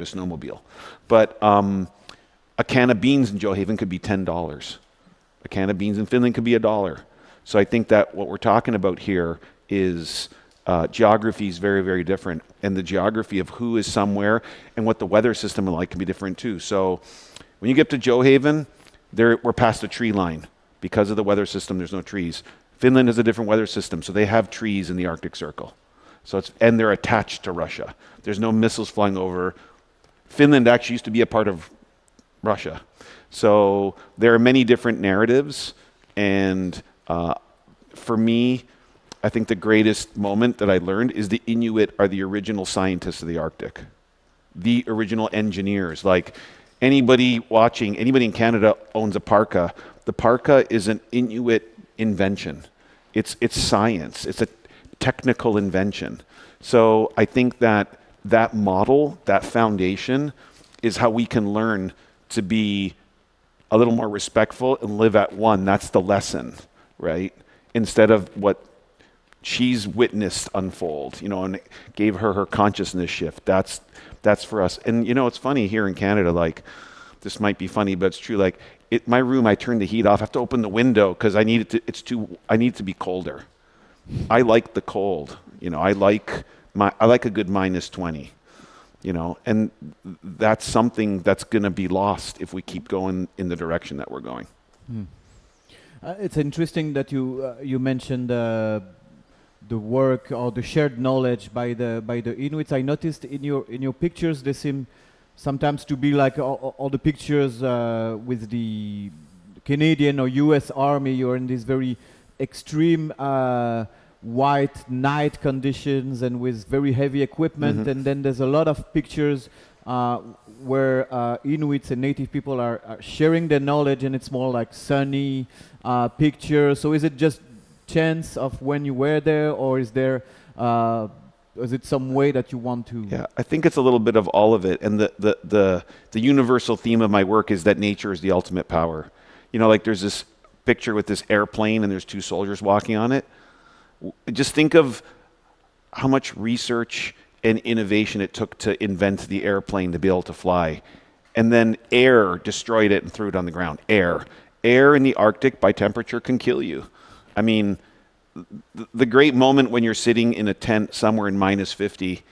a snowmobile. But a can of beans in Johaven could be $10. A can of beans in Finland could be $1. So I think that what we're talking about here is geography is very, very different. And the geography of who is somewhere and what the weather system is like can be different too. So when you get to Johaven, we're past the tree line. Because of the weather system, there's no trees. Finland has a different weather system, so they have trees in the Arctic Circle. And they're attached to Russia. There's no missiles flying over. Finland actually used to be a part of Russia. So there are many different narratives, and for me, I think the greatest moment that I learned is the Inuit are the original scientists of the Arctic, the original engineers. Like anybody watching, anybody in Canada owns a parka. The parka is an Inuit invention. It's science. It's a technical invention. So I think that model, that foundation, is how we can learn to be a little more respectful and live at one. That's the lesson, right? Instead of what she's witnessed unfold, and it gave her consciousness shift. That's for us. And it's funny here in Canada, like, this might be funny, but it's true. Like, my room, I turn the heat off. I have to open the window because I need it to be colder. I like the cold. I like a good -20. And that's something that's going to be lost if we keep going in the direction that we're going. It's interesting that you mentioned the work or the shared knowledge by the Inuits. I noticed in your pictures they seem sometimes to be like all the pictures with the Canadian or U.S. Army. You're in these very extreme white night conditions and with very heavy equipment, and then there's a lot of pictures where Inuits and native people are sharing their knowledge, and it's more like sunny pictures. So is it just chance of when you were there, or is it some way that you want to? Yeah, I think it's a little bit of all of it. And the universal theme of my work is that nature is the ultimate power. Like there's this picture with this airplane and there's two soldiers walking on it. Just think of how much research and innovation it took to invent the airplane to be able to fly. And then air destroyed it and threw it on the ground. Air in the Arctic by temperature can kill you. I mean, the great moment when you're sitting in a tent somewhere in -50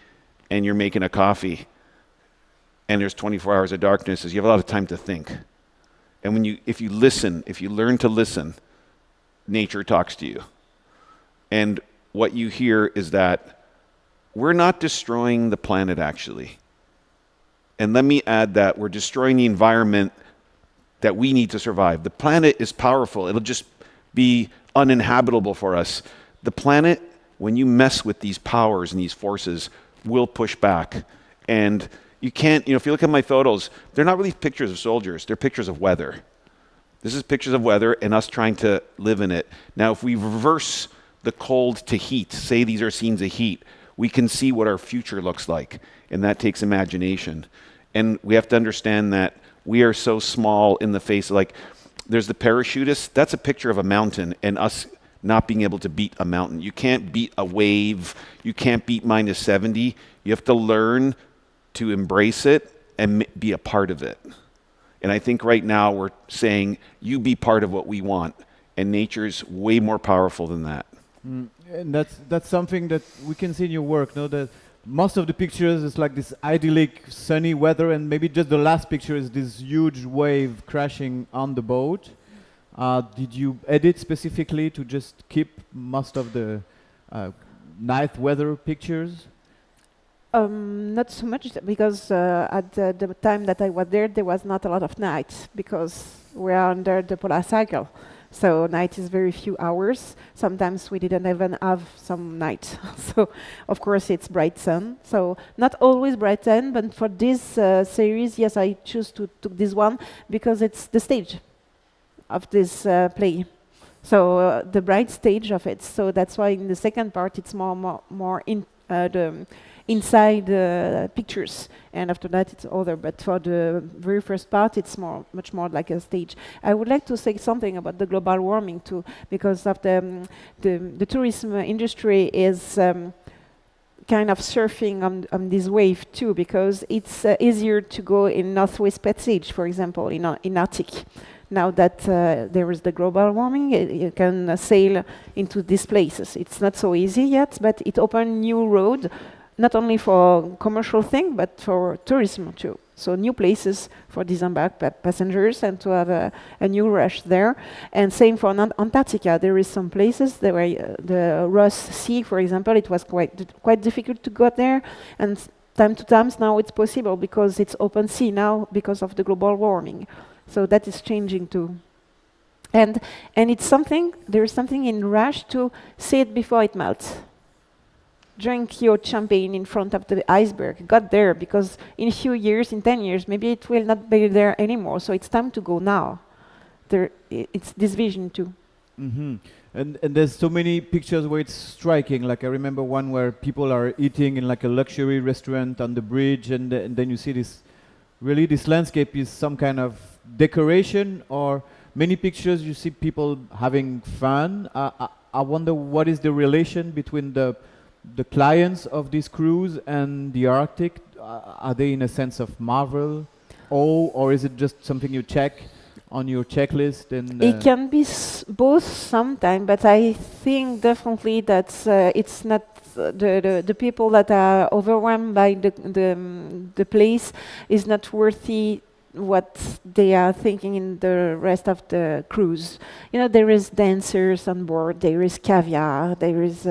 and you're making a coffee and there's 24 hours of darkness is you have a lot of time to think. And if you learn to listen, nature talks to you. And what you hear is that we're not destroying the planet, actually. And let me add that we're destroying the environment that we need to survive. The planet is powerful. It'll just be uninhabitable for us. The planet, when you mess with these powers and these forces, will push back. And you can't, if you look at my photos, they're not really pictures of soldiers. They're pictures of weather. This is pictures of weather and us trying to live in it. Now, if we reverse the cold to heat, say these are scenes of heat, we can see what our future looks like, and that takes imagination. And we have to understand that we are so small in the face, like, there's the parachutist, that's a picture of a mountain, and us not being able to beat a mountain. You can't beat a wave, you can't beat -70, you have to learn to embrace it and be a part of it. And I think right now we're saying, you be part of what we want, and nature's way more powerful than that. And that's something that we can see in your work, no? That most of the pictures is like this idyllic sunny weather, and maybe just the last picture is this huge wave crashing on the boat. Did you edit specifically to just keep most of the night weather pictures? Not so much, because at the time that I was there was not a lot of night, because we are under the polar cycle. So night is very few hours. Sometimes we didn't even have some night. So of course it's bright sun. So not always bright sun, but for this series, yes, I choose to took this one because it's the stage of this play. So the bright stage of it. So that's why in the second part it's more in the inside pictures, and after that it's other. But for the very first part, it's much more like a stage. I would like to say something about the global warming too, because of the tourism industry is kind of surfing on this wave too, because it's easier to go in Northwest Passage, for example, in Arctic. Now that there is the global warming, you can sail into these places. It's not so easy yet, but it opened new road, not only for commercial thing, but for tourism too. So new places for disembarked passengers and to have a new rush there. And same for Antarctica. There is some places that were the Ross Sea, for example, it was quite difficult to go there. And time to time now it's possible because it's open sea now because of the global warming. So that is changing too. And it's something, there is something in rush to see it before it melts. Drink your champagne in front of the iceberg. Got there because in a few years, in 10 years, maybe it will not be there anymore. So it's time to go now. It's this vision too. Mm-hmm. And there's so many pictures where it's striking. Like I remember one where people are eating in like a luxury restaurant on the bridge, and then you see this. Really, this landscape is some kind of decoration, or many pictures you see people having fun. I wonder what is the relation between the clients of this cruise and the Arctic. Are they in a sense of marvel, or is it just something you check on your checklist? And it can be both sometime, but I think definitely that it's not the people that are overwhelmed by the place is not worthy what they are thinking in the rest of the cruise. You know, there is dancers on board, there is caviar, there is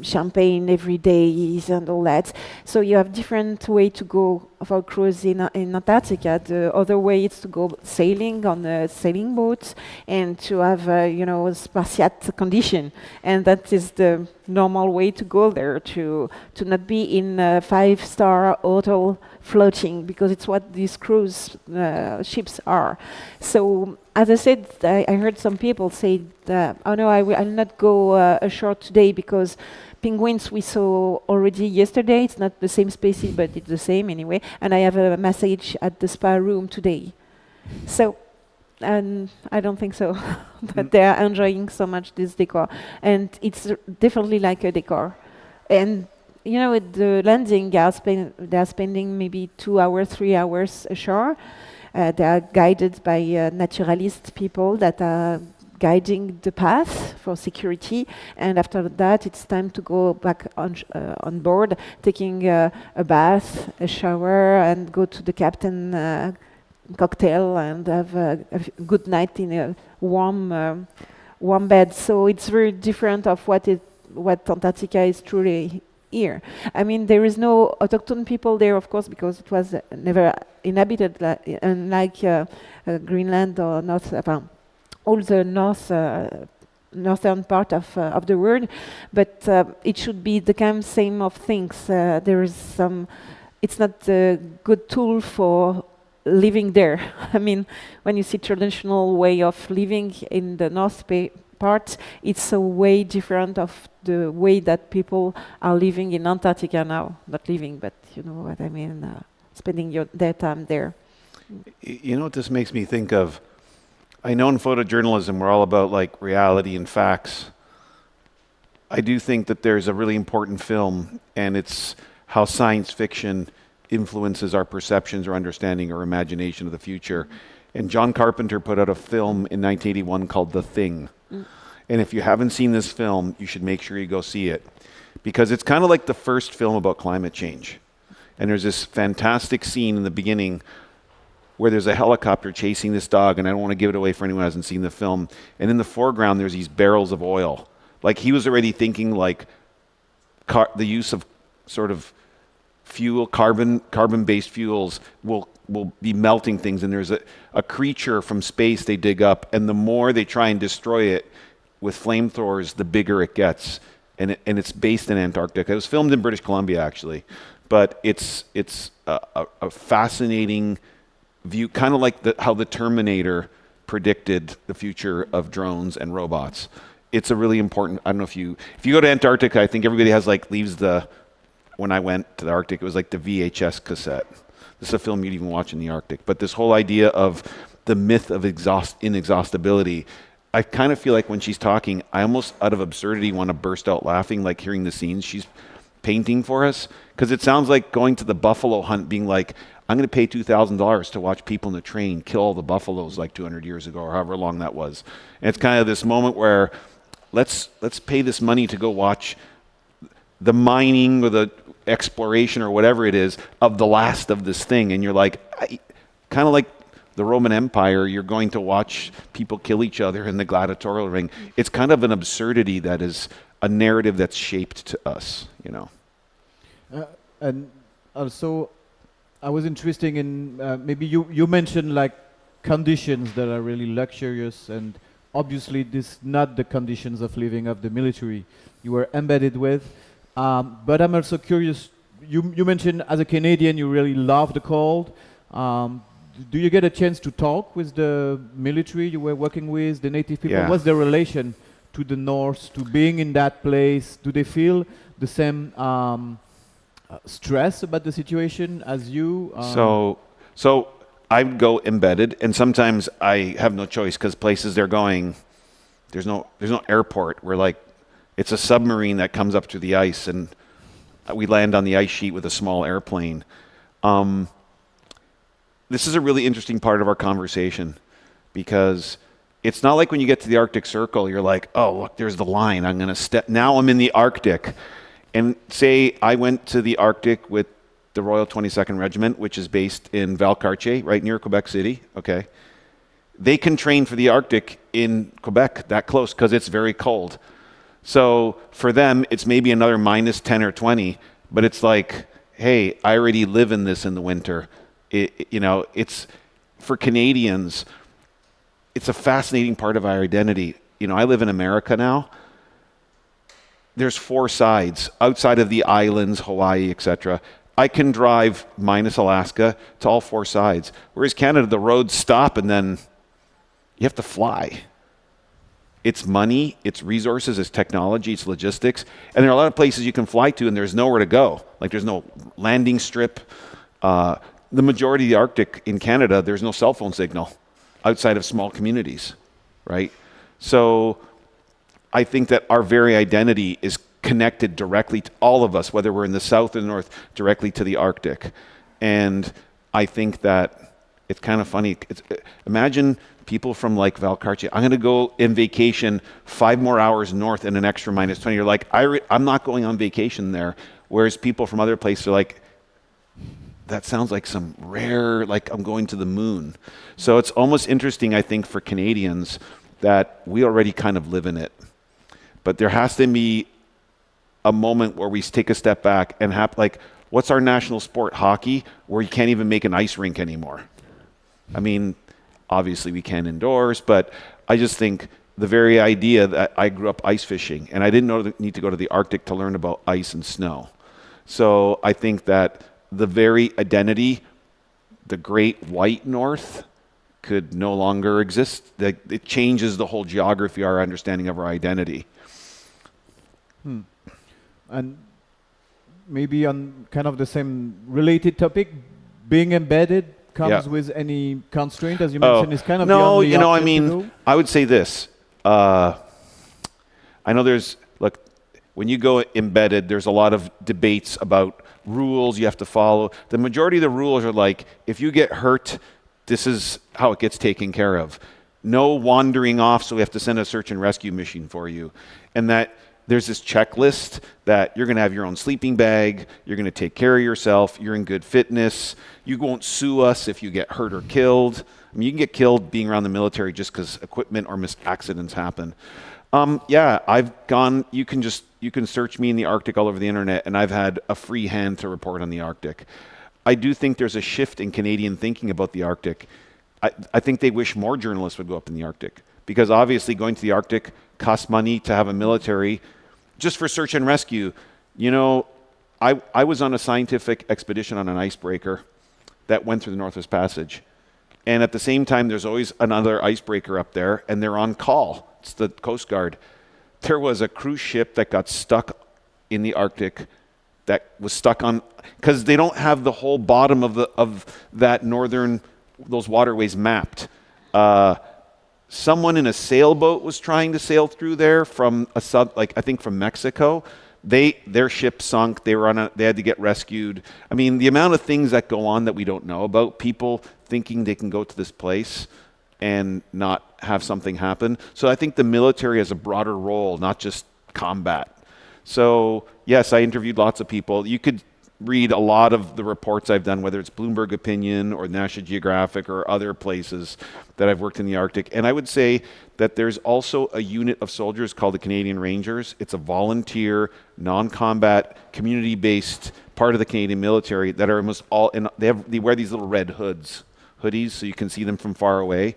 champagne every day and all that. So you have different way to go for cruise in Antarctica. The other way is to go sailing on a sailing boat and to have spartiate condition, and that is the normal way to go there, to not be in a 5-star hotel floating, because it's what these cruise ships are. So as I said, I heard some people say that, oh no, I'll not go ashore today because penguins we saw already yesterday. It's not the same species, but it's the same anyway. And I have a massage at the spa room today. So, and I don't think so, but they are enjoying so much this decor. And it's definitely like a decor. And you know, at the landing, they are spending maybe 2 hours, 3 hours ashore. They are guided by naturalist people that are guiding the path for security. And after that, it's time to go back on board, taking a bath, a shower, and go to the captain cocktail and have a good night in a warm bed. So it's very different of what Antarctica is truly here. I mean, there is no autochthone people there, of course, because it was never inhabited, unlike Greenland or all the northern part of the world. But it should be the same of things. There is some. It's not a good tool for living there. I mean, when you see traditional way of living in the north part, it's a way different of the way that people are living in Antarctica now. Not living, but you know what I mean, spending their time there. You know what this makes me think of? I know in photojournalism we're all about like reality and facts. I do think that there's a really important film, and it's how science fiction influences our perceptions or understanding or imagination of the future. And John Carpenter put out a film in 1981 called The Thing. And if you haven't seen this film, you should make sure you go see it, because it's kind of like the first film about climate change. And there's this fantastic scene in the beginning where there's a helicopter chasing this dog, and I don't want to give it away for anyone who hasn't seen the film. And in the foreground, there's these barrels of oil. Like, he was already thinking like the use of sort of fuel, carbon-based fuels will be melting things. And there's a creature from space they dig up, and the more they try and destroy it with flamethrowers, the bigger it gets. And it's based in Antarctica. It was filmed in British Columbia, actually. But it's a fascinating view, kind of like how the Terminator predicted the future of drones and robots. It's a really important. I don't know if you go to Antarctica, I think everybody leaves when I went to the Arctic, it was like the VHS cassette. This is a film you'd even watch in the Arctic. But this whole idea of the myth of inexhaustibility, I kind of feel like when she's talking, I almost out of absurdity want to burst out laughing, like hearing the scenes she's painting for us? Because it sounds like going to the buffalo hunt, being like, I'm going to pay $2,000 to watch people in the train kill all the buffaloes like 200 years ago or however long that was. And it's kind of this moment where let's pay this money to go watch the mining or the exploration or whatever it is of the last of this thing. And you're like, kind of like the Roman Empire, you're going to watch people kill each other in the gladiatorial ring. It's kind of an absurdity that is a narrative that's shaped to us, you know. And also, I was interested in maybe you mentioned like conditions that are really luxurious, and obviously this not the conditions of living of the military you were embedded with. But I'm also curious. You mentioned as a Canadian you really love the cold. Do you get a chance to talk with the military you were working with, the native people? Yeah. What's their relation to the north, to being in that place? Do they feel the same stress about the situation as you? So I would go embedded, and sometimes I have no choice because places they're going, there's no airport. We're like, it's a submarine that comes up through the ice, and we land on the ice sheet with a small airplane. This is a really interesting part of our conversation because it's not like when you get to the Arctic Circle, you're like, oh, look, there's the line. I'm going to step. Now I'm in the Arctic. And say I went to the Arctic with the Royal 22nd Regiment, which is based in Valcartier, right near Quebec City. Okay. They can train for the Arctic in Quebec that close because it's very cold. So for them, it's maybe another minus 10 or 20, but it's like, hey, I already live in this in the winter. It's for Canadians, it's a fascinating part of our identity. You know, I live in America now. There's 4 sides outside of the islands, Hawaii, etc. I can drive minus Alaska to all 4 sides. Whereas Canada, the roads stop and then you have to fly. It's money, it's resources, it's technology, it's logistics. And there are a lot of places you can fly to and there's nowhere to go. Like there's no landing strip. The majority of the Arctic in Canada, there's no cell phone signal outside of small communities, right? So I think that our very identity is connected directly to all of us, whether we're in the south or the north, directly to the Arctic. And I think that it's kind of funny. Imagine people from like Valcartier. I'm going to go in vacation 5 more hours north and an extra minus 20. You're like, I'm not going on vacation there. Whereas people from other places are like, that sounds like some rare, like I'm going to the moon. So it's almost interesting, I think, for Canadians that we already kind of live in it. But there has to be a moment where we take a step back and like, what's our national sport? Hockey, where you can't even make an ice rink anymore. I mean, obviously we can indoors, but I just think the very idea that I grew up ice fishing and I didn't need to go to the Arctic to learn about ice and snow. So I think that the very identity, the great white north, could no longer exist. It changes the whole geography, our understanding of our identity. And maybe on kind of the same related topic, being embedded comes with any constraint, as you mentioned, is kind of the only option to do? I would say this. I know when you go embedded, there's a lot of debates about rules you have to follow. The majority of the rules are like, if you get hurt, this is how it gets taken care of. No wandering off, so we have to send a search and rescue mission for you. And that there's this checklist that you're going to have your own sleeping bag, you're going to take care of yourself, you're in good fitness, you won't sue us if you get hurt or killed. I mean, you can get killed being around the military just because equipment or accidents happen. I've gone, you can search me in the Arctic all over the internet, and I've had a free hand to report on the Arctic. I do think there's a shift in Canadian thinking about the Arctic. I think they wish more journalists would go up in the Arctic, because obviously going to the Arctic costs money to have a military just for search and rescue. You know, I was on a scientific expedition on an icebreaker that went through the Northwest Passage. And at the same time, there's always another icebreaker up there, and they're on call. It's the Coast Guard. There was a cruise ship that got stuck in the Arctic that was stuck on, because they don't have the whole bottom of that northern, those waterways mapped. Someone in a sailboat was trying to sail through there from I think from Mexico. their ship sunk. They had to get rescued. I mean, the amount of things that go on that we don't know about, people thinking they can go to this place and not have something happen. So I think the military has a broader role, not just combat. So yes, I interviewed lots of people. You could read a lot of the reports I've done, whether it's Bloomberg Opinion or National Geographic or other places that I've worked in the Arctic. And I would say that there's also a unit of soldiers called the Canadian Rangers. It's a volunteer, non-combat, community-based part of the Canadian military that are almost all, and they wear these little red hoodies, so you can see them from far away.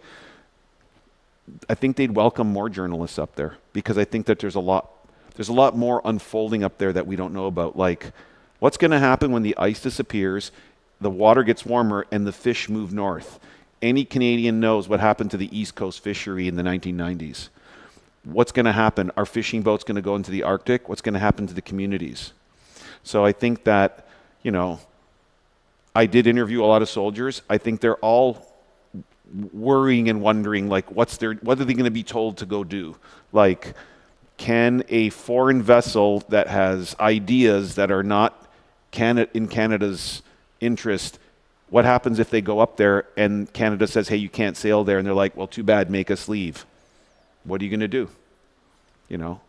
I think they'd welcome more journalists up there, because I think that there's a lot more unfolding up there that we don't know about. Like, what's going to happen when the ice disappears, the water gets warmer, and the fish move north? Any Canadian knows what happened to the East Coast fishery in the 1990s. What's going to happen? Are fishing boats going to go into the Arctic? What's going to happen to the communities? So I think that, you know, I did interview a lot of soldiers. I think they're all worrying and wondering, like, what are they going to be told to go do? Like, can a foreign vessel that has ideas that are not in Canada's interest, what happens if they go up there and Canada says, hey, you can't sail there, and they're like, well, too bad, make us leave? What are you going to do? You know,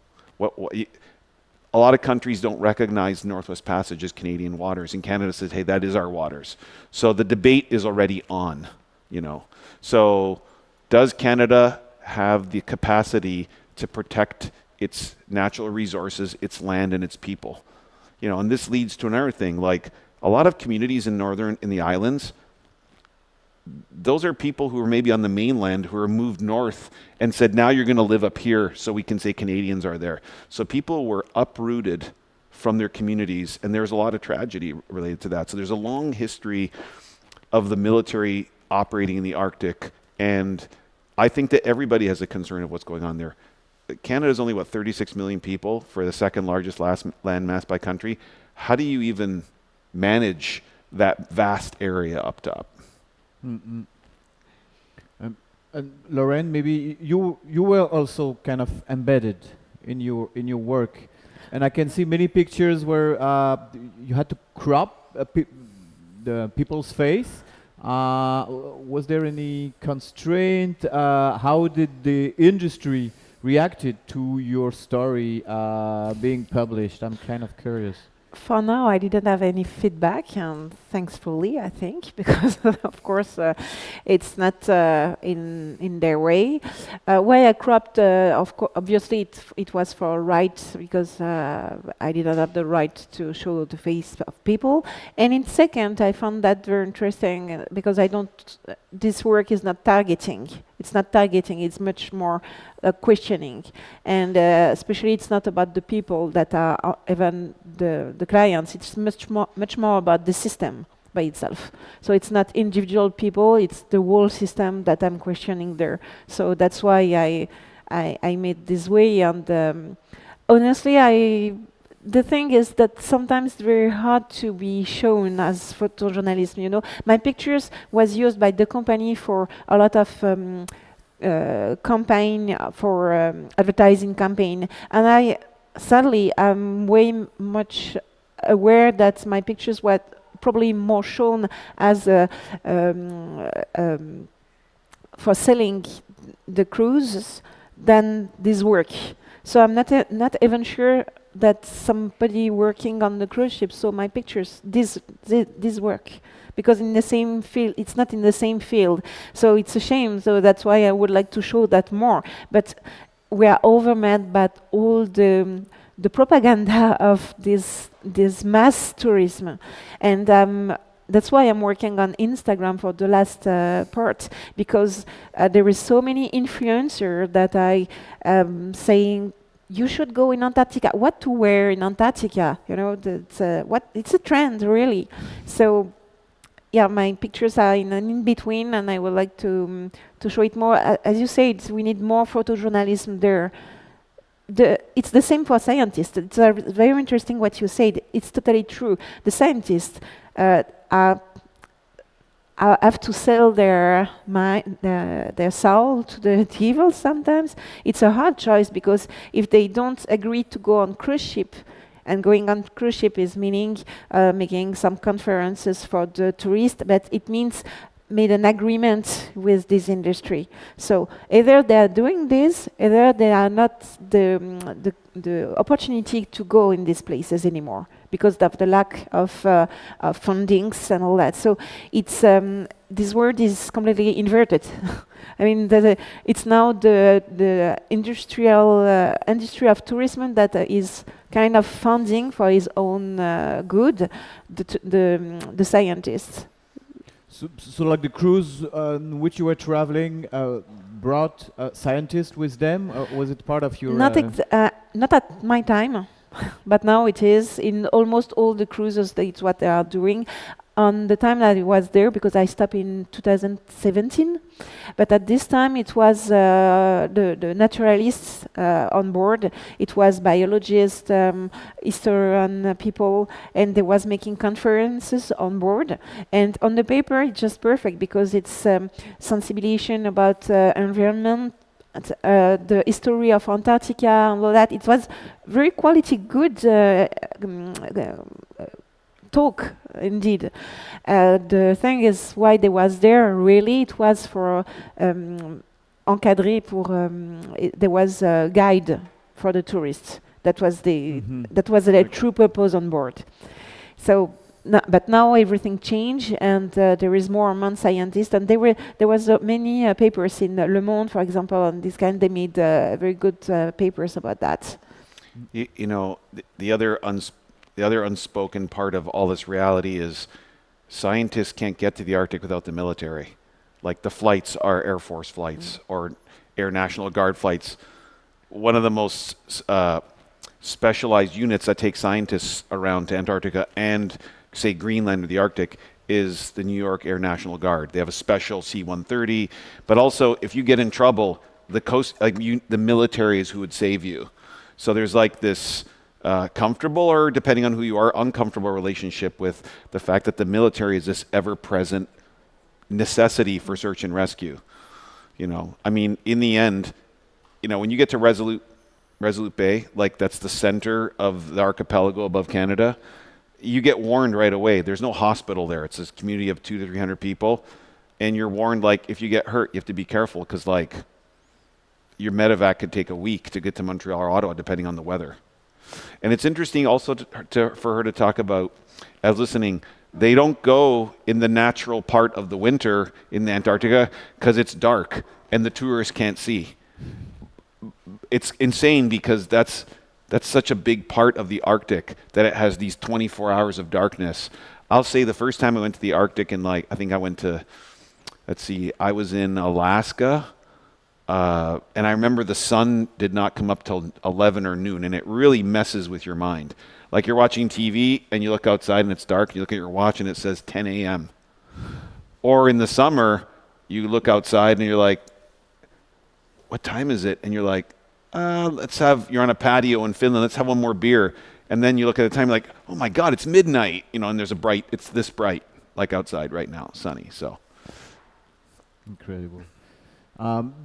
a lot of countries don't recognize the Northwest Passage as Canadian waters, and Canada says, hey, that is our waters. So the debate is already on, you know. So does Canada have the capacity to protect its natural resources, its land, and its people? You know, and this leads to another thing, like a lot of communities in the islands, those are people who are maybe on the mainland who are moved north and said, now you're going to live up here so we can say Canadians are there. So people were uprooted from their communities, and there's a lot of tragedy related to that. So there's a long history of the military operating in the Arctic, and I think that everybody has a concern of what's going on there. Canada is only, 36 million people for the second largest land mass by country. How do you even manage that vast area up to up? Mm-mm. And Lorraine, maybe you were also kind of embedded in your work, and I can see many pictures where you had to crop the people's face. Was there any constraint? How did the industry reacted to your story being published? I'm kind of curious. For now, I didn't have any feedback, and thankfully, I think, because of course it's not in their way. Why I cropped, obviously it was for rights, because I didn't have the right to show the face of people. And in second, I found that very interesting, because this work is not targeting. It's not targeting, it's much more questioning. And especially it's not about the people that are even the clients, it's much more about the system by itself. So it's not individual people, it's the whole system that I'm questioning there. So that's why I made this way. And honestly, the thing is that sometimes it's very hard to be shown as photojournalism, you know. My pictures was used by the company for a lot of campaign, for advertising campaign. And sadly, I'm way much aware that my pictures were probably more shown as for selling the cruises than this work. So I'm not even sure that somebody working on the cruise ship saw my pictures, this work, because in the same field, it's not in the same field. So it's a shame. So that's why I would like to show that more. But we are overmanned by all the propaganda of this mass tourism, and that's why I'm working on Instagram for the last part, because there is so many influencers that I saying you should go in Antarctica. What to wear in Antarctica? You know, it's a trend really. So yeah, my pictures are in an in-between, and I would like to show it more. As you said, we need more photojournalism there. It's the same for scientists. It's very interesting what you said. It's totally true. The scientists have to sell their soul to the devil sometimes. It's a hard choice, because if they don't agree to go on cruise ship, And going on cruise ship is meaning making some conferences for the tourists, but it means made an agreement with this industry. So either they are doing this, either they are not the opportunity to go in these places anymore because of the lack of fundings and all that. So it's this word is completely inverted. I mean, it's now the industry of tourism that is kind of funding for his own good the scientists. So like the cruise on which you were traveling brought scientists with them? Or was it part of your... Not at my time, but now it is. In almost all the cruises, it's what they are doing. On the time that I was there, because I stopped in 2017, but at this time it was the naturalists on board. It was biologists, historian people, and they was making conferences on board. And on the paper, it's just perfect because it's sensibilization about environment, the history of Antarctica and all that. It was very quality, good talk indeed. The thing is why they was there really, it was for encadré pour there was a guide for the tourists. That was the true purpose on board. So but now everything changed, and there is more and more scientists, and there was many papers in Le Monde, for example, and this kind. They made very good papers about that. You know, the other unspoken part of all this reality is scientists can't get to the Arctic without the military. Like the flights are Air Force flights or Air National Guard flights. One of the most specialized units that take scientists around to Antarctica and, say, Greenland or the Arctic is the New York Air National Guard. They have a special C-130, but also if you get in trouble, the military is who would save you. So there's like this comfortable, or depending on who you are, uncomfortable relationship with the fact that the military is this ever-present necessity for search and rescue. You know, I mean, in the end, you know, when you get to Resolute Bay, like that's the center of the archipelago above Canada, you get warned right away. There's no hospital there. It's this community of 200 to 300 people, and you're warned, like, if you get hurt, you have to be careful because, like, your medevac could take a week to get to Montreal or Ottawa, depending on the weather. And it's interesting also for her to talk about, as listening, they don't go in the natural part of the winter in the Antarctica because it's dark and the tourists can't see. It's insane because that's such a big part of the Arctic that it has these 24 hours of darkness. I'll say the first time I went to the Arctic, and like, I think I went to, I was in Alaska, and I remember the sun did not come up till 11 or noon, and it really messes with your mind. Like you're watching TV and you look outside and it's dark, you look at your watch and it says 10 a.m. Or in the summer, you look outside and you're like, what time is it? And you're like, you're on a patio in Finland, let's have one more beer. And then you look at the time, you're like, oh my God, it's midnight. You know, and it's this bright, like outside right now, sunny, so. Incredible.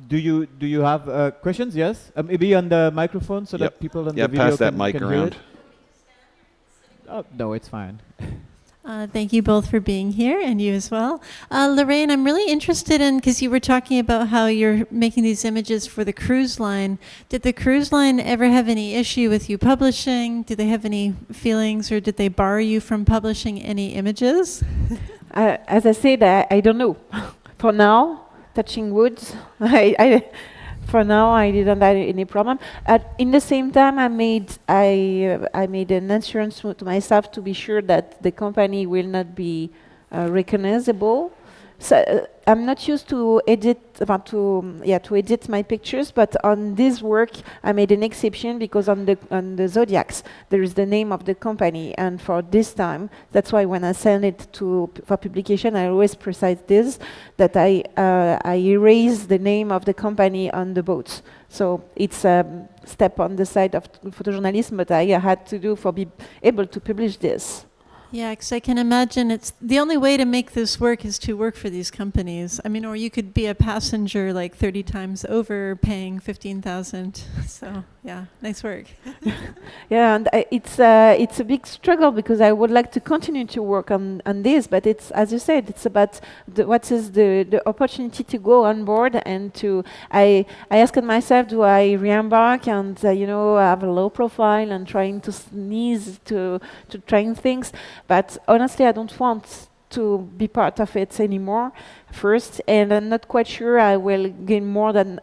Do you have questions? Yes? Maybe on the microphone so that people on the video pass that mic around. Oh, no, it's fine. Thank you both for being here, and you as well. Lorraine, I'm really interested in, because you were talking about how you're making these images for the cruise line. Did the cruise line ever have any issue with you publishing? Did they have any feelings, or did they bar you from publishing any images? As I said, I don't know. For now, touching wood, for now I didn't have any problem. In the same time, I made an insurance to myself to be sure that the company will not be recognizable. So I'm not used to edit my pictures, but on this work I made an exception because on the zodiacs there is the name of the company, and for this time, that's why when I send it for publication, I always precise this, that I erase the name of the company on the boats. So it's a step on the side of photojournalism, but I had to do for be able to publish this. Yeah, because I can imagine it's the only way to make this work is to work for these companies. I mean, or you could be a passenger like 30 times over, paying $15,000. So Yeah, nice work. Yeah, and it's a big struggle because I would like to continue to work on this, but it's, as you said, it's about what is the opportunity to go on board and to. I asked myself, do I re-embark and have a low profile and trying to sneeze to trying things, but honestly, I don't want to be part of it anymore. First, and I'm not quite sure I will gain more than.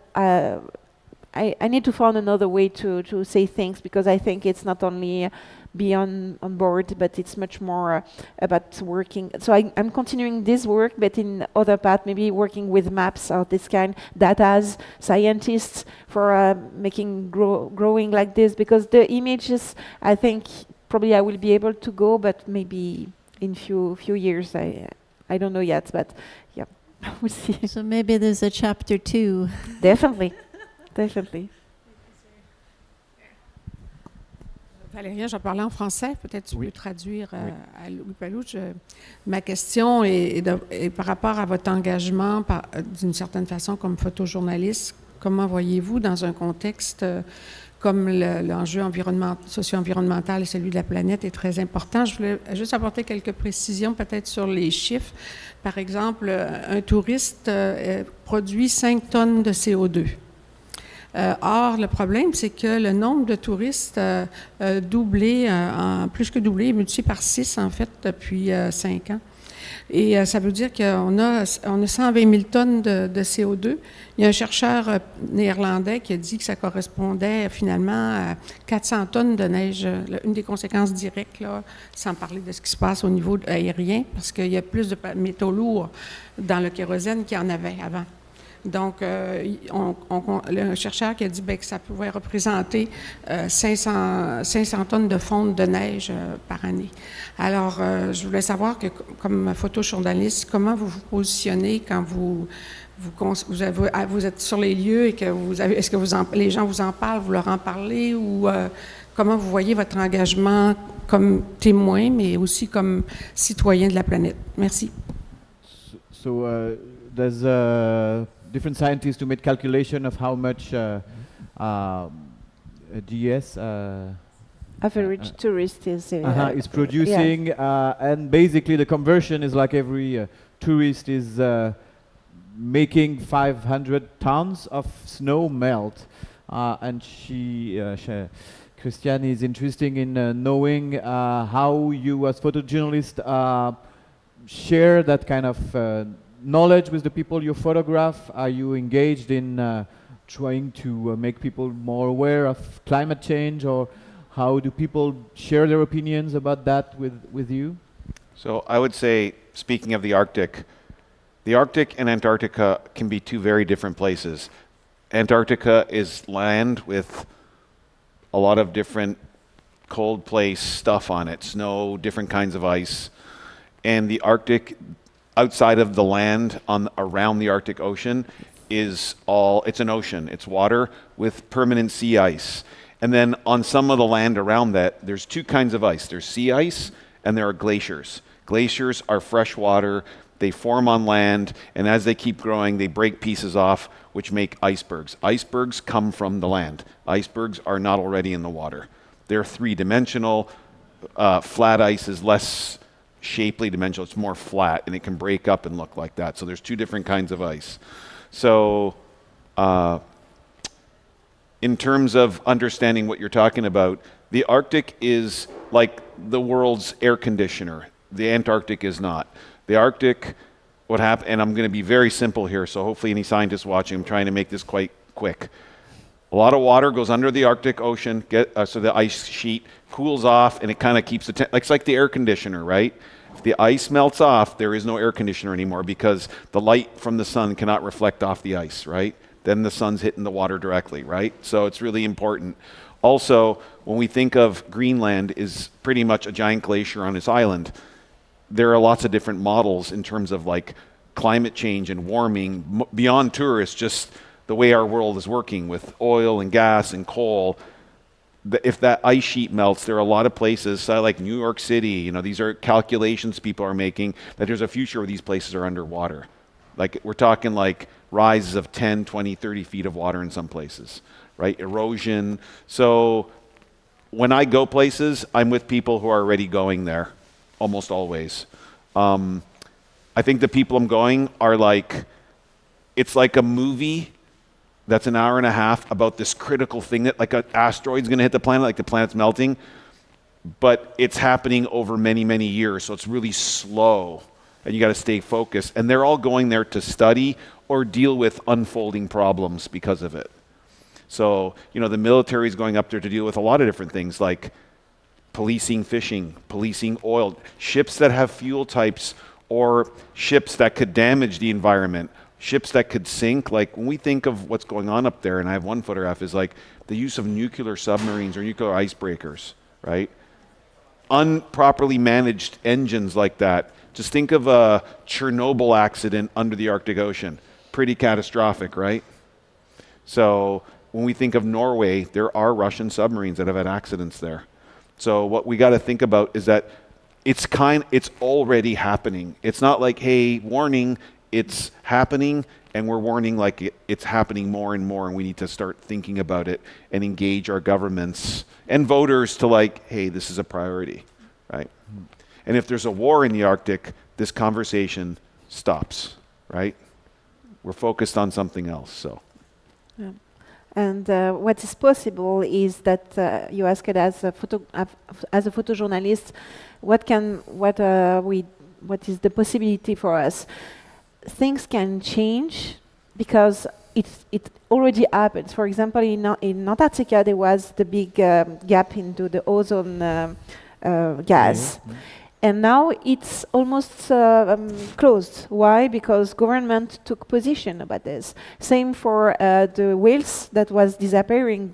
I need to find another way to say things because I think it's not only be on board, but it's much more about working. So I'm continuing this work, but in other part, maybe working with maps or this kind, data scientists for making growing like this, because the images, I think probably I will be able to go, but maybe in few years, I don't know yet, but yeah, we'll see. So maybe there's a chapter 2. Definitely. Definitely. Valérien, je vais parler en français. Peut-être tu peux traduire à Louis Palouche. Ma question est par rapport à votre engagement, d'une certaine façon, comme photojournaliste. Comment voyez-vous dans un contexte comme l'enjeu socio-environnemental et celui de la planète est très important? Je voulais juste apporter quelques précisions peut-être sur les chiffres. Par exemple, un touriste produit 5 tonnes de CO2. Or, le problème, c'est que le nombre de touristes doublé, plus que doublé, multiplié par 6 en fait depuis 5 ans. Et ça veut dire qu'on a 120 000 tonnes de CO2. Il y a un chercheur néerlandais qui a dit que ça correspondait finalement à 400 tonnes de neige. Une des conséquences directes, là, sans parler de ce qui se passe au niveau aérien, parce qu'il y a plus de métaux lourds dans le kérosène qu'il y en avait avant. Donc, le chercheur qui a dit que ça pouvait représenter 500 tonnes de fonte de neige par année. Alors, je voulais savoir, que, comme photojournaliste, comment vous vous positionnez quand vous êtes sur les lieux et que est-ce que les gens vous en parlent, vous leur en parlez, ou comment vous voyez votre engagement comme témoin, mais aussi comme citoyen de la planète? Merci. So there's different scientists who made calculation of how much GS Average tourist is producing, and basically the conversion is like every tourist is making 500 tons of snow melt, and Christiane is interested in knowing how you as photojournalist share that kind of knowledge with the people you photograph. Are you engaged in trying to make people more aware of climate change, or how do people share their opinions about that with you? So I would say, speaking of the Arctic and Antarctica can be two very different places. Antarctica is land with a lot of different cold place stuff on it, snow, different kinds of ice. And the Arctic, outside of the land around the Arctic Ocean, it's an ocean. It's water with permanent sea ice. And then on some of the land around that, there's two kinds of ice. There's sea ice and there are glaciers. Glaciers are fresh water. They form on land, and as they keep growing, they break pieces off, which make icebergs. Icebergs come from the land. Icebergs are not already in the water. They're three-dimensional. Flat ice is less shapely dimensional. It's more flat, and it can break up and look like that. So there's two different kinds of ice. So in terms of understanding what you're talking about, the Arctic is like the world's air conditioner. The Antarctic is not. The Arctic, what happened, and I'm going to be very simple here, so hopefully any scientists watching, I'm trying to make this quite quick. A lot of water goes under the Arctic Ocean, so the ice sheet cools off, and it kind of keeps it's like the air conditioner, right? If the ice melts off, there is no air conditioner anymore because the light from the sun cannot reflect off the ice, right? Then the sun's hitting the water directly, right? So it's really important. Also, when we think of Greenland is pretty much a giant glacier on its island, there are lots of different models in terms of like climate change and warming beyond tourists, just the way our world is working with oil and gas and coal. If that ice sheet melts, there are a lot of places, like New York City, these are calculations people are making, that there's a future where these places are underwater. Like we're talking like rises of 10, 20, 30 feet of water in some places, right? Erosion. So when I go places, I'm with people who are already going there, almost always. I think the people I'm going are like, it's like a movie that's an hour and a half about this critical thing that like an asteroid's going to hit the planet, like the planet's melting, but it's happening over many, many years. So it's really slow and you got to stay focused. And they're all going there to study or deal with unfolding problems because of it. So, the military is going up there to deal with a lot of different things like policing fishing, policing oil, ships that have fuel types or ships that could damage the environment, ships that could sink. Like when we think of what's going on up there, and I have one photograph, is like the use of nuclear submarines or nuclear icebreakers, right? Improperly managed engines like that. Just think of a Chernobyl accident under the Arctic Ocean. Pretty catastrophic, right? So when we think of Norway, there are Russian submarines that have had accidents there. So what we got to think about is that it's already happening. It's not like, hey, warning, it's happening, and we're warning like it's happening more and more, and we need to start thinking about it and engage our governments and voters to like, hey, this is a priority, right? And if there's a war in the Arctic, this conversation stops, right? We're focused on something else, so. Yeah. And what is possible is that you asked as a photojournalist, what is the possibility for us? Things can change because it already happens. For example, in Antarctica, there was the big gap into the ozone gas. Mm-hmm. And now it's almost closed. Why? Because government took position about this. Same for the whales that was disappearing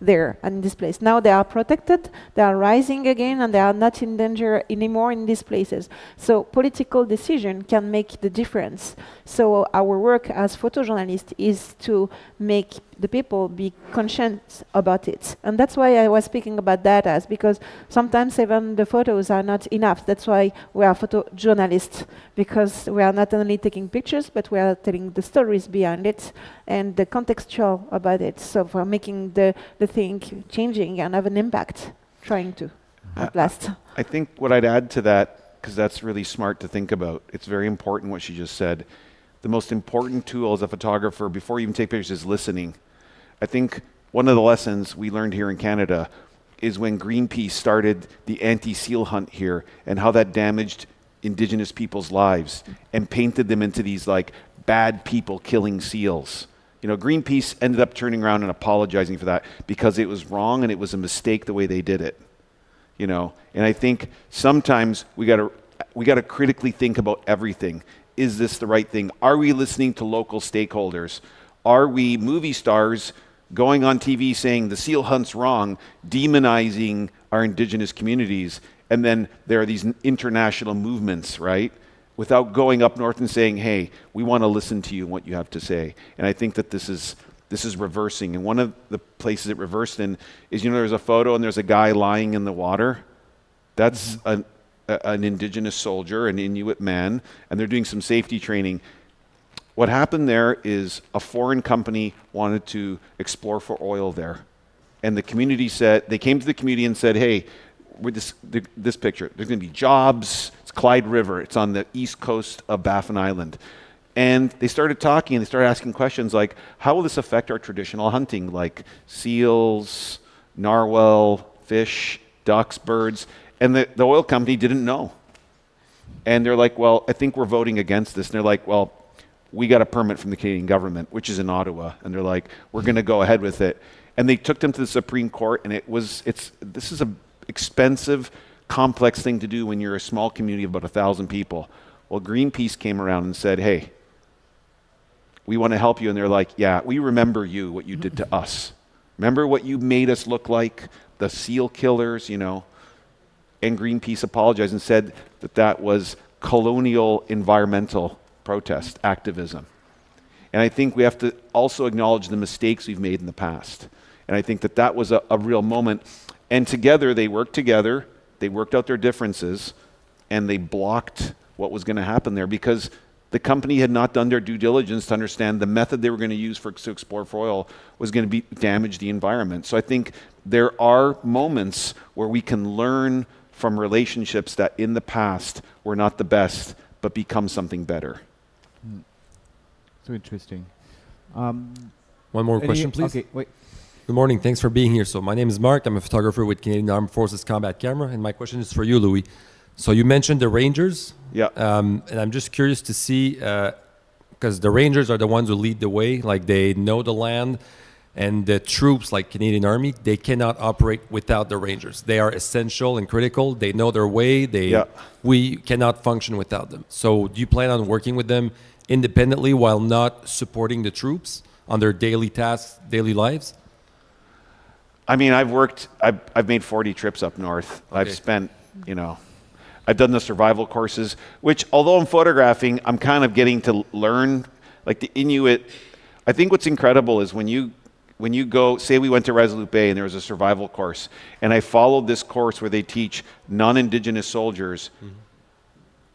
there in this place. Now they are protected, they are rising again, and they are not in danger anymore in these places. So political decision can make the difference. So our work as photojournalists is to make the people be conscious about it. And that's why I was speaking about data, because sometimes even the photos are not enough. That's why we are photojournalists, because we are not only taking pictures, but we are telling the stories behind it and the contextual about it. So for making the thing changing and have an impact, trying to at last. I think what I'd add to that, because that's really smart to think about, it's very important what she just said. The most important tool as a photographer before you even take pictures is listening. I think one of the lessons we learned here in Canada is when Greenpeace started the anti-seal hunt here and how that damaged Indigenous people's lives and painted them into these like bad people killing seals. Greenpeace ended up turning around and apologizing for that because it was wrong and it was a mistake the way they did it. And I think sometimes we got to critically think about everything. Is this the right thing? Are we listening to local stakeholders? Are we movie stars going on TV saying the seal hunt's wrong, demonizing our Indigenous communities, and then there are these international movements, right? Without going up north and saying, hey, we want to listen to you and what you have to say. And I think that this is reversing. And one of the places it reversed in is, there's a photo and there's a guy lying in the water. That's an Indigenous soldier, an Inuit man, and they're doing some safety training. What happened there is a foreign company wanted to explore for oil there. And the community they came to the community and said, hey, with this picture, there's going to be jobs. It's Clyde River. It's on the east coast of Baffin Island. And they started talking and they started asking questions like, how will this affect our traditional hunting, like seals, narwhal, fish, ducks, birds? And the oil company didn't know. And they're like, well, I think we're voting against this. And they're like, well, we got a permit from the Canadian government, which is in Ottawa. And they're like, we're going to go ahead with it. And they took them to the Supreme Court. And this is an expensive, complex thing to do when you're a small community of about 1,000 people. Well, Greenpeace came around and said, hey, we want to help you. And they're like, yeah, we remember you, what you did to us. Remember what you made us look like, the seal killers, And Greenpeace apologized and said that was colonial environmental protest, activism. And I think we have to also acknowledge the mistakes we've made in the past. And I think that was a real moment. And together, they worked out their differences, and they blocked what was going to happen there, because The company had not done their due diligence to understand the method they were going to use to explore for oil was going to damage the environment. So I think there are moments where we can learn from relationships that in the past were not the best, but become something better. So interesting. One more question, please. Okay, wait. Good morning. Thanks for being here. So my name is Mark. I'm a photographer with Canadian Armed Forces Combat Camera, and my question is for you, Louis. So you mentioned the Rangers. Yeah. And I'm just curious to see, because the Rangers are the ones who lead the way, like they know the land, and the troops, like Canadian Army, they cannot operate without the Rangers. They are essential and critical. They know their way. We cannot function without them. So do you plan on working with them independently while not supporting the troops on their daily tasks, daily lives? I mean, I've made 40 trips up north. Okay. I've spent, I've done the survival courses, which although I'm photographing, I'm kind of getting to learn, like the Inuit. I think what's incredible is when you go, say we went to Resolute Bay and there was a survival course, and I followed this course where they teach non-Indigenous soldiers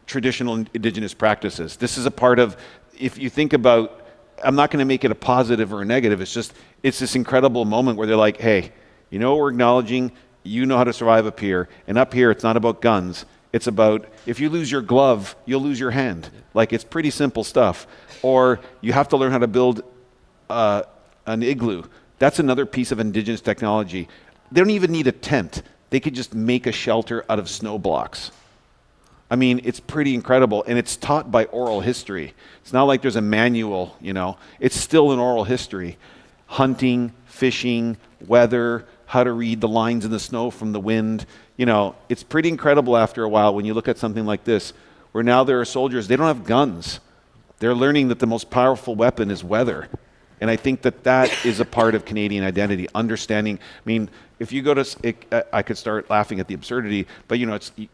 traditional Indigenous practices. This is a part of, if you think about, I'm not going to make it a positive or a negative, it's this incredible moment where they're like, hey, you know what we're acknowledging? You know how to survive up here, and up here it's not about guns. It's about, if you lose your glove, you'll lose your hand. Like, it's pretty simple stuff. Or you have to learn how to build an igloo. That's another piece of Indigenous technology. They don't even need a tent. They could just make a shelter out of snow blocks. I mean, it's pretty incredible, and it's taught by oral history. It's not like there's a manual, It's still an oral history. Hunting, fishing, weather, how to read the lines in the snow from the wind. It's pretty incredible after a while when you look at something like this, where now there are soldiers, they don't have guns. They're learning that the most powerful weapon is weather. And I think that is a part of Canadian identity, understanding. I mean, if you go to, I could start laughing at the absurdity, but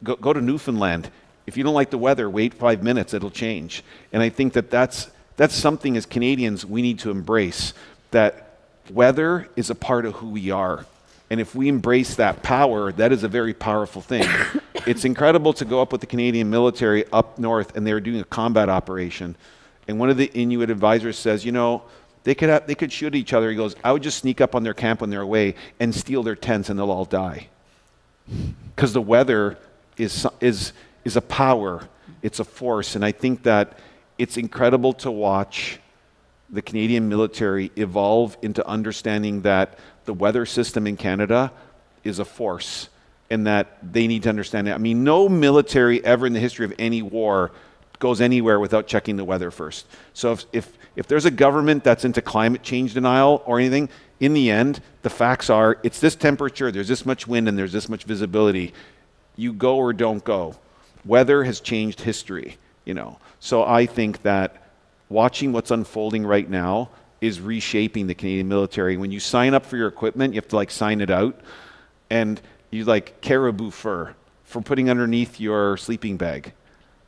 go to Newfoundland. If you don't like the weather, wait 5 minutes, it'll change. And I think that's something as Canadians we need to embrace, that weather is a part of who we are. And if we embrace that power, that is a very powerful thing. It's incredible to go up with the Canadian military up north, and they were doing a combat operation. And one of the Inuit advisors says, they could shoot each other. He goes, I would just sneak up on their camp when they're away and steal their tents, and they'll all die. Because the weather is a power. It's a force. And I think that it's incredible to watch the Canadian military evolve into understanding that the weather system in Canada is a force, and that they need to understand it. I mean, no military ever in the history of any war goes anywhere without checking the weather first. So if there's a government that's into climate change denial or anything, in the end, the facts are, it's this temperature, there's this much wind, and there's this much visibility. You go or don't go. Weather has changed history, So I think that watching what's unfolding right now is reshaping the Canadian military. When you sign up for your equipment, you have to sign it out, and you caribou fur for putting underneath your sleeping bag,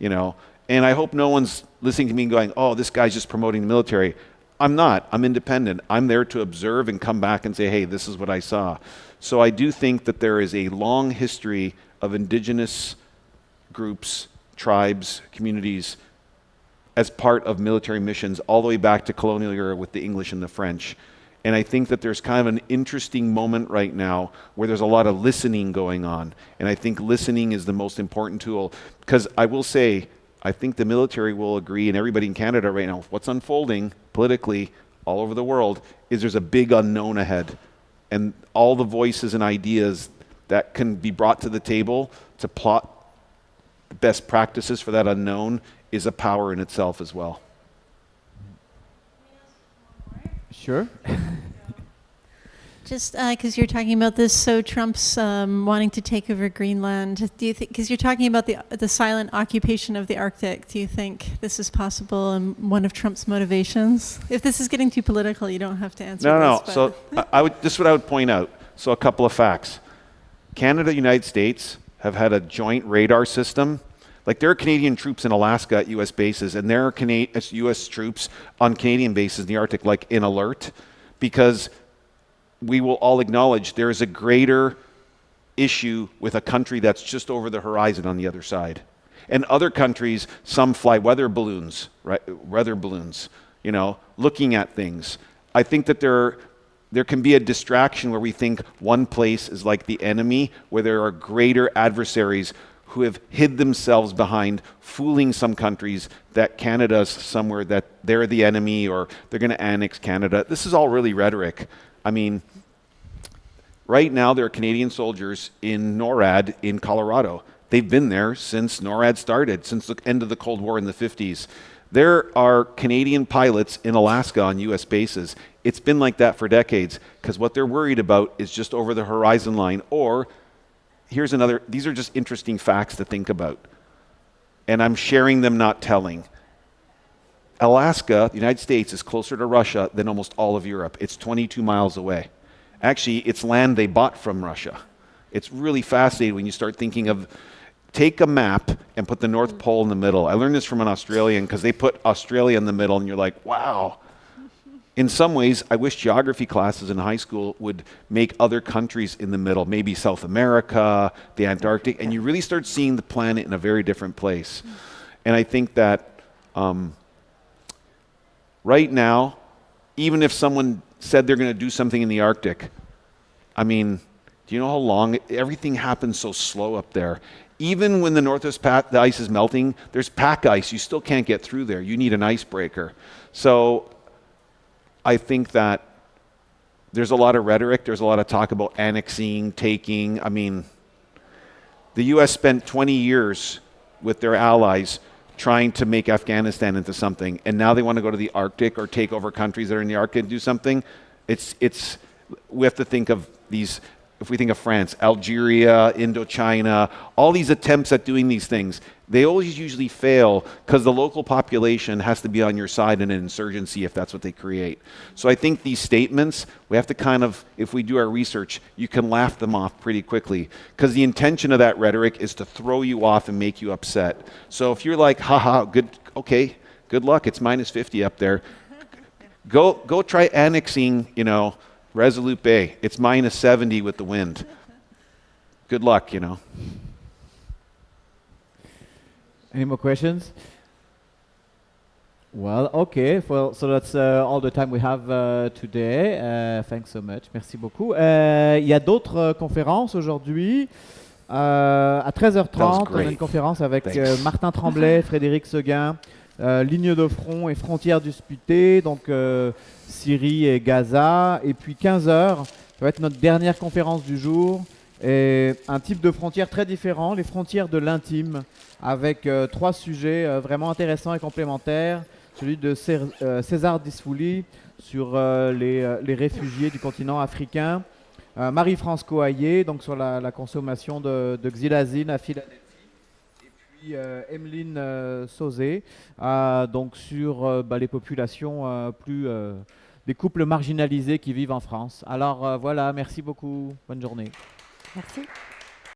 And I hope no one's listening to me and going, oh, this guy's just promoting the military. I'm not. I'm independent. I'm there to observe and come back and say, hey, this is what I saw. So I do think that there is a long history of Indigenous groups, tribes, communities as part of military missions all the way back to colonial era with the English and the French. And I think that there's kind of an interesting moment right now where there's a lot of listening going on. And I think listening is the most important tool. Because I will say, I think the military will agree, and everybody in Canada right now, what's unfolding politically all over the world is there's a big unknown ahead. And all the voices and ideas that can be brought to the table to plot best practices for that unknown is a power in itself as well. Sure. Just because you're talking about this, so Trump's wanting to take over Greenland. Do you think, because you're talking about the silent occupation of the Arctic, do you think this is possible and one of Trump's motivations? If this is getting too political, you don't have to answer No. this. So this is what I would point out. So a couple of facts. Canada, United States have had a joint radar system. There are Canadian troops in Alaska at U.S. bases, and there are U.S. troops on Canadian bases in the Arctic, in alert, because we will all acknowledge there is a greater issue with a country that's just over the horizon on the other side. And other countries, some fly weather balloons, right? Weather balloons, you know, looking at things. I think that there can be a distraction where we think one place is like the enemy, where there are greater adversaries who have hid themselves behind fooling some countries that Canada's somewhere, that they're the enemy or they're going to annex Canada. This is all really rhetoric. I mean, right now there are Canadian soldiers in NORAD in Colorado. They've been there since NORAD started, since the end of the Cold War in the 50s. There are Canadian pilots in Alaska on US bases. It's been like that for decades, because what they're worried about is just over the horizon line. Or, here's another, these are just interesting facts to think about. And I'm sharing them, not telling. Alaska, the United States, is closer to Russia than almost all of Europe. It's 22 miles away. Actually, it's land they bought from Russia. It's really fascinating when you start thinking of, take a map and put the North Pole in the middle. I learned this from an Australian, because they put Australia in the middle and you're like, wow. In some ways, I wish geography classes in high school would make other countries in the middle, maybe South America, the Antarctic, and you really start seeing the planet in a very different place. And I think that right now, even if someone said they're going to do something in the Arctic, I mean, do you know how long everything happens so slow up there? Even when the Northwest the ice is melting, there's pack ice. You still can't get through there. You need an icebreaker. So I think that there's a lot of rhetoric. There's a lot of talk about annexing, taking. I mean, the U.S. spent 20 years with their allies trying to make Afghanistan into something, and now they want to go to the Arctic or take over countries that are in the Arctic and do something. We have to think of these. If we think of France, Algeria, Indochina, all these attempts at doing these things, they always usually fail because the local population has to be on your side in an insurgency if that's what they create. So I think these statements, we have to kind of, if we do our research, you can laugh them off pretty quickly, because the intention of that rhetoric is to throw you off and make you upset. So if you're like, haha, good, okay, good luck, it's minus 50 up there. Go try annexing, you know, Resolute Bay. It's minus 70 with the wind. Good luck, you know. Any more questions? Well, okay. Well, so that's all the time we have today. Thanks so much. Merci beaucoup. Il y a d'autres conférences aujourd'hui. À 13h30, on a une conférence avec Martin Tremblay, Frédéric Séguin, Lignes de front et Frontières disputées, donc Syrie et Gaza. Et puis 15h, ça va être notre dernière conférence du jour. Et un type de frontières très différent, les frontières de l'intime, avec 3 sujets vraiment intéressants et complémentaires. Celui de César Disfouli sur les réfugiés du continent africain. Marie-France Coaillet, donc sur la consommation de xylazine à Philadelphie. Emeline Sauzé, donc sur les populations des couples marginalisés qui vivent en France. Alors voilà, merci beaucoup, bonne journée. Merci.